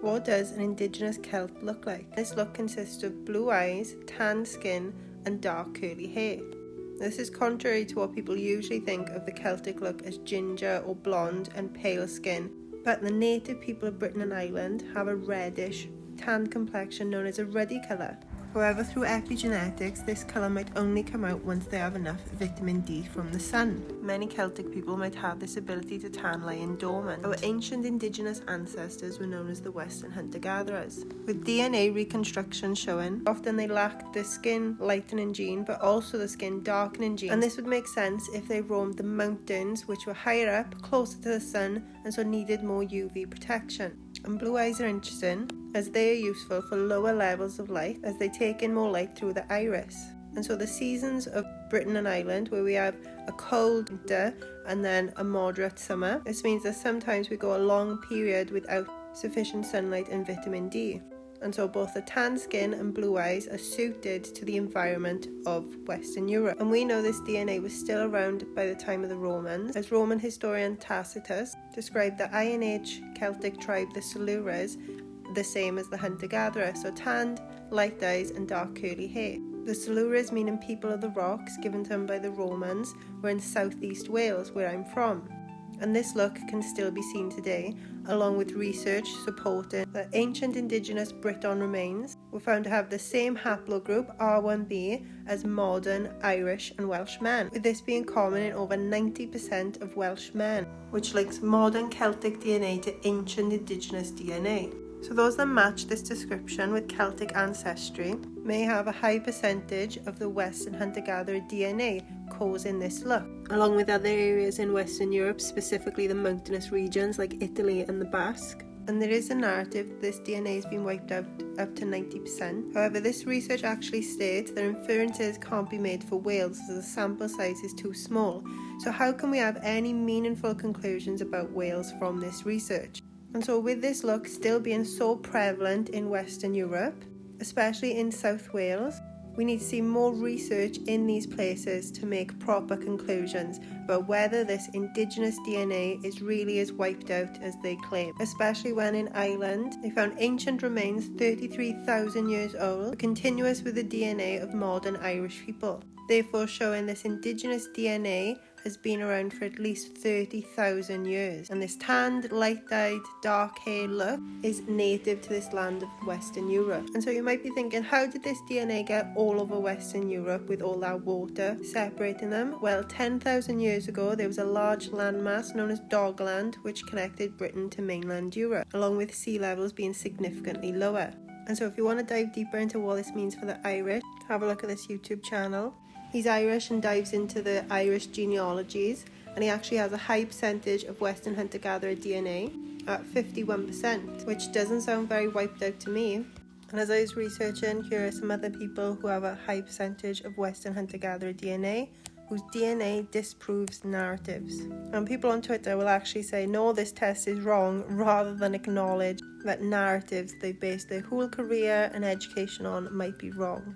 What does an Indigenous Celt look like? This look consists of blue eyes, tanned skin, and dark curly hair. This is contrary to what people usually think of the Celtic look as ginger or blonde and pale skin, but the native people of Britain and Ireland have a reddish, tanned complexion known as a ruddy colour. However, through epigenetics, this colour might only come out once they have enough vitamin D from the sun. Many Celtic people might have this ability to tan lying dormant. Our ancient Indigenous ancestors were known as the Western hunter-gatherers. With DNA reconstruction showing, often they lacked the skin lightening gene, but also the skin darkening gene. And this would make sense if they roamed the mountains, which were higher up, closer to the sun, and so needed more UV protection. And blue eyes are interesting, as they are useful for lower levels of light, as they take in more light through the iris. And so the seasons of Britain and Ireland, where we have a cold winter and then a moderate summer, this means that sometimes we go a long period without sufficient sunlight and vitamin D. And so both the tan skin and blue eyes are suited to the environment of Western Europe. And we know this DNA was still around by the time of the Romans, as Roman historian Tacitus described the Iron Age Celtic tribe, the Silures, the same as the hunter-gatherer, so tanned, light eyes and dark curly hair. The Silures, meaning people of the rocks, given to them by the Romans, were in southeast Wales, where I'm from. And this look can still be seen today, along with research supporting that ancient Indigenous Briton remains were found to have the same haplogroup R1b as modern Irish and Welsh men, with this being common in over 90% of Welsh men, which links modern Celtic DNA to ancient Indigenous DNA. So those that match this description with Celtic ancestry may have a high percentage of the Western hunter-gatherer DNA causing this look, along with other areas in Western Europe, specifically the mountainous regions like Italy and the Basque. And there is a narrative that this DNA has been wiped out up to 90%. However, this research actually states that inferences can't be made for Wales as the sample size is too small. So how can we have any meaningful conclusions about Wales from this research? And so with this look still being so prevalent in Western Europe, especially in South Wales, we need to see more research in these places to make proper conclusions about whether this Indigenous DNA is really as wiped out as they claim, especially when in Ireland they found ancient remains 33,000 years old, continuous with the DNA of modern Irish people, therefore showing this Indigenous DNA has been around for at least 30,000 years. And this tanned, light-eyed, dark-haired look is native to this land of Western Europe. And so you might be thinking, how did this DNA get all over Western Europe with all that water separating them? Well, 10,000 years ago, there was a large landmass known as Dogland, which connected Britain to mainland Europe, along with sea levels being significantly lower. And so if you want to dive deeper into what this means for the Irish, have a look at this YouTube channel. He's Irish and dives into the Irish genealogies, and he actually has a high percentage of Western hunter-gatherer DNA at 51%, which doesn't sound very wiped out to me. And as I was researching, here are some other people who have a high percentage of Western hunter-gatherer DNA, whose DNA disproves narratives. And people on Twitter will actually say, no, this test is wrong, rather than acknowledge that narratives they base their whole career and education on might be wrong.